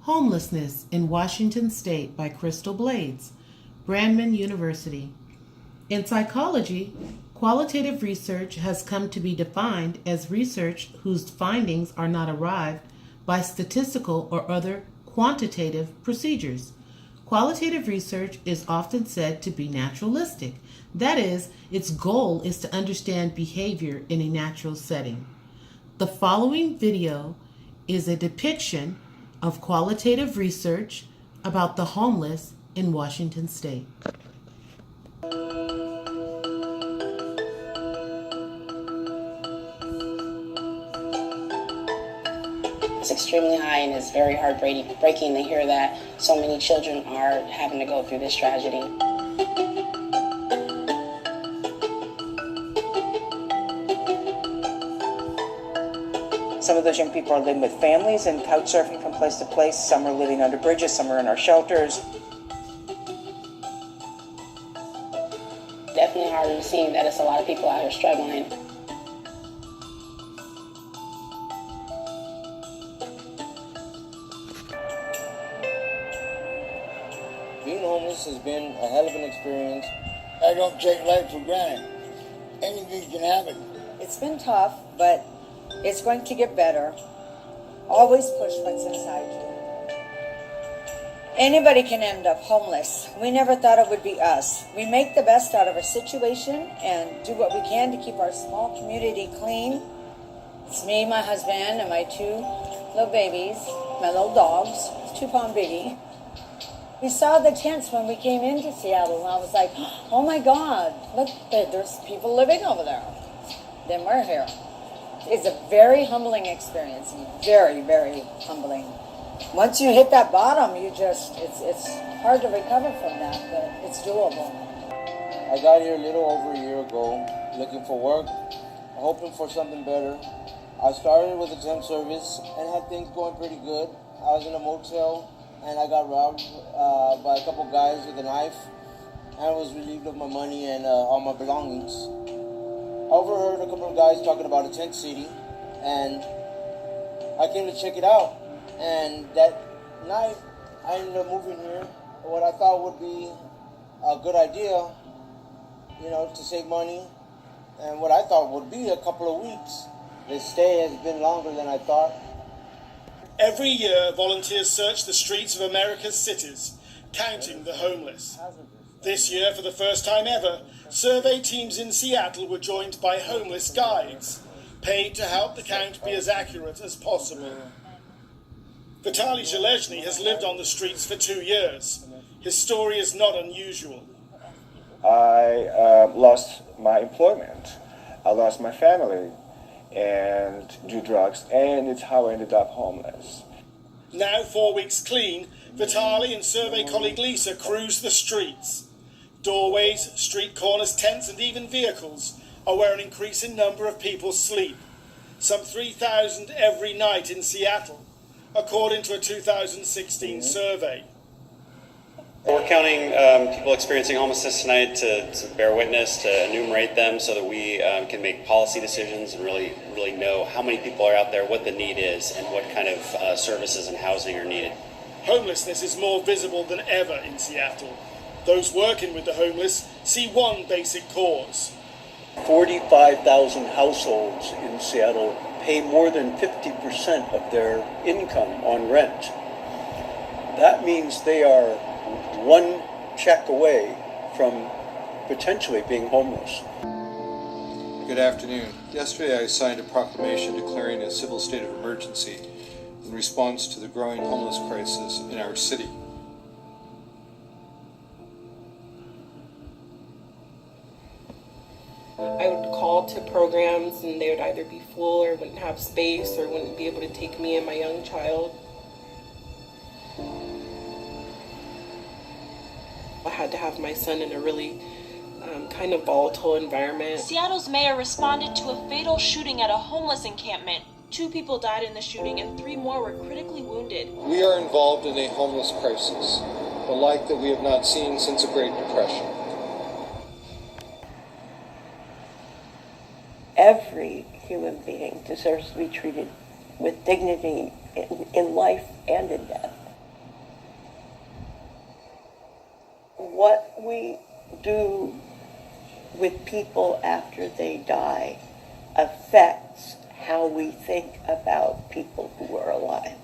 Homelessness in Washington State by Crystal Blades, Brandman University. In psychology, qualitative research has come to be defined as research whose findings are not arrived by statistical or other quantitative procedures. Qualitative research is often said to be naturalistic. That is, its goal is to understand behavior in a natural setting. The following video is a depiction of qualitative research about the homeless in Washington State. It's extremely high, and it's very heartbreaking to hear that so many children are having to go through this tragedy. Some of those young people are living with families and couch surfing from place to place. Some are living under bridges, some are in our shelters. Definitely hard to see that it's a lot of people out here struggling. Being homeless has been a hell of an experience. I don't take life for granted. Anything can happen. It's been tough, but it's going to get better. Always push what's inside you. Anybody can end up homeless. We never thought it would be us. We make the best out of our situation and do what we can to keep our small community clean. It's me, my husband, and my two little babies, my little dogs, 2-pound baby. We saw the tents when we came into Seattle, and I was like, oh my God, look, there's people living over there. Then we're here. It's a very humbling experience, very, very humbling. Once you hit that bottom, it's hard to recover from that, but it's doable. I got here a little over a year ago, looking for work, hoping for something better. I started with a temp service and had things going pretty good. I was in a motel and I got robbed by a couple guys with a knife and was relieved of my money and all my belongings. I overheard a couple of guys talking about a tent city, and I came to check it out. And that night, I ended up moving here. What I thought would be a good idea, to save money, and what I thought would be a couple of weeks. The stay has been longer than I thought. Every year, volunteers search the streets of America's cities, counting the homeless. This year, for the first time ever, survey teams in Seattle were joined by homeless guides, paid to help the count be as accurate as possible. Vitaly Zhelezny has lived on the streets for 2 years. His story is not unusual. I lost my employment. I lost my family and do drugs, and it's how I ended up homeless. Now 4 weeks clean, Vitaly and survey colleague Lisa cruise the streets. Doorways, street corners, tents, and even vehicles are where an increasing number of people sleep. Some 3,000 every night in Seattle, according to a 2016 survey. We're counting people experiencing homelessness tonight to bear witness, to enumerate them so that we can make policy decisions and really know how many people are out there, what the need is, and what kind of services and housing are needed. Homelessness is more visible than ever in Seattle. Those working with the homeless see one basic cause. 45,000 households in Seattle pay more than 50% of their income on rent. That means they are one check away from potentially being homeless. Good afternoon. Yesterday I signed a proclamation declaring a civil state of emergency in response to the growing homeless crisis in our city. I would call to programs and they would either be full or wouldn't have space or wouldn't be able to take me and my young child. I had to have my son in a really kind of volatile environment. Seattle's mayor responded to a fatal shooting at a homeless encampment. 2 people died in the shooting and 3 more were critically wounded. We are involved in a homeless crisis, the like that we have not seen since the Great Depression. Every human being deserves to be treated with dignity in life and in death. what we do with people after they die affects how we think about people who are alive.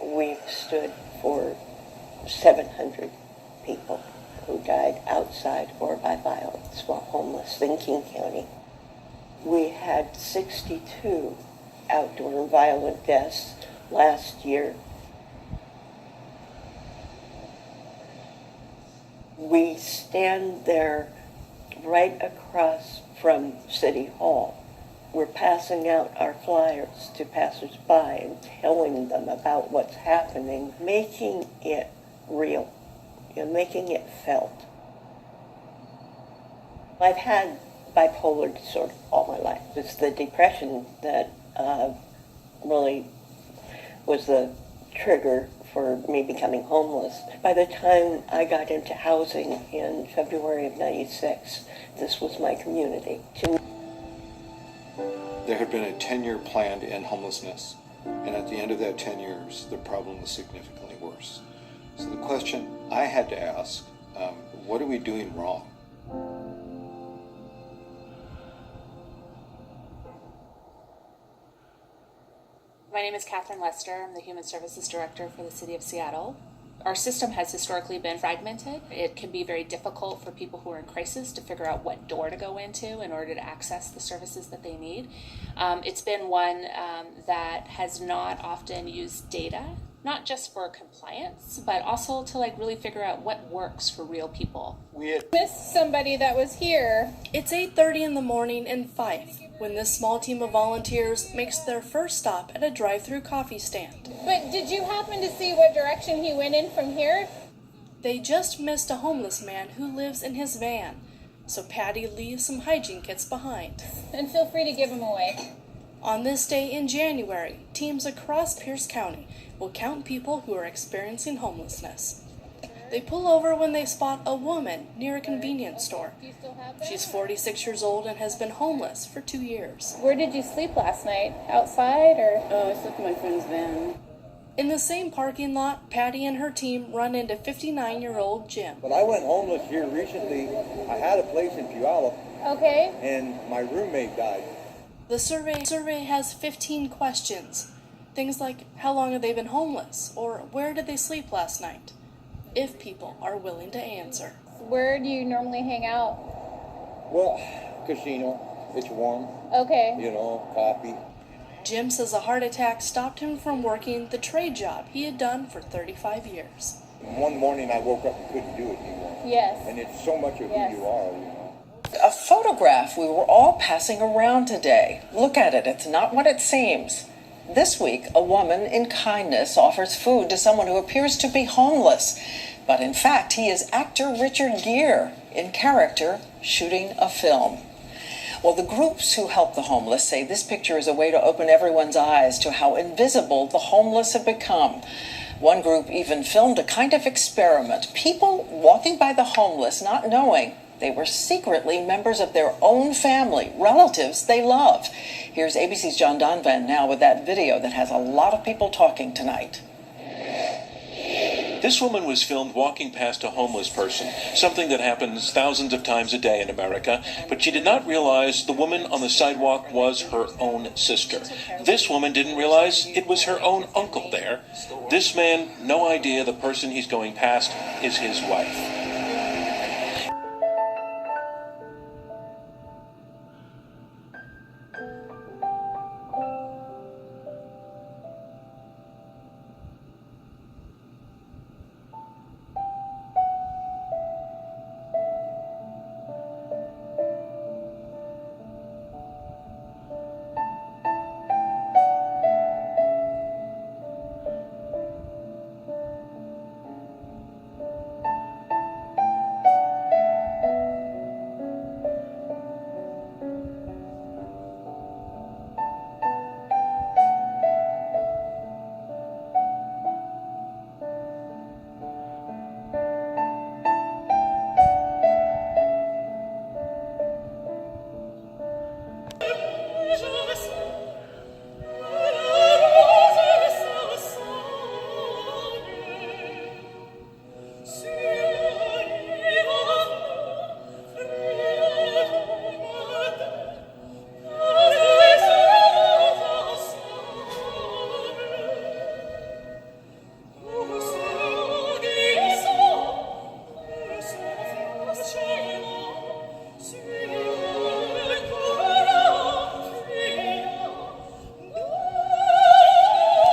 We've stood for 700 people who died outside or by violence while homeless in King County. We had 62 outdoor violent deaths last year. We stand there right across from City Hall. We're passing out our flyers to passersby and telling them about what's happening, making it real, making it felt. I've had bipolar disorder all my life. It's the depression that really was the trigger for me becoming homeless. By the time I got into housing in February of '96, this was my community. There had been a 10-year plan to end homelessness, and at the end of that 10 years, the problem was significantly worse. So the question I had to ask, what are we doing wrong? My name is Catherine Lester. I'm the Human Services Director for the City of Seattle. Our system has historically been fragmented. It can be very difficult for people who are in crisis to figure out what door to go into in order to access the services that they need. It's been one that has not often used data, not just for compliance, but also to really figure out what works for real people. We had missed somebody that was here. It's 8:30 in the morning in Fife when this small team of volunteers makes their first stop at a drive-through coffee stand. But did you happen to see what direction he went in from here? They just missed a homeless man who lives in his van, so Patty leaves some hygiene kits behind. And feel free to give them away. On this day in January, teams across Pierce County will count people who are experiencing homelessness. They pull over when they spot a woman near a convenience store. She's 46 years old and has been homeless for 2 years. Where did you sleep last night? Outside or? Oh, I slept in my friend's van. In the same parking lot, Patty and her team run into 59-year-old Jim. But I went homeless here recently. I had a place in Puyallup. Okay. And my roommate died. The survey has 15 questions. Things like, how long have they been homeless? Or where did they sleep last night? If people are willing to answer. Where do you normally hang out? Well, casino. It's warm. Okay. Coffee. Jim says a heart attack stopped him from working the trade job he had done for 35 years. One morning I woke up and couldn't do it anymore. Yes. And it's so much of who you are, A photograph we were all passing around today. Look at it. It's not what it seems. This week, a woman in kindness offers food to someone who appears to be homeless. But in fact, he is actor Richard Gere, in character, shooting a film. Well, the groups who help the homeless say this picture is a way to open everyone's eyes to how invisible the homeless have become. One group even filmed a kind of experiment. People walking by the homeless not knowing they were secretly members of their own family, relatives they love. Here's ABC's John Donvan now with that video that has a lot of people talking tonight. This woman was filmed walking past a homeless person, something that happens thousands of times a day in America, but she did not realize the woman on the sidewalk was her own sister. This woman didn't realize it was her own uncle there. This man, no idea the person he's going past is his wife.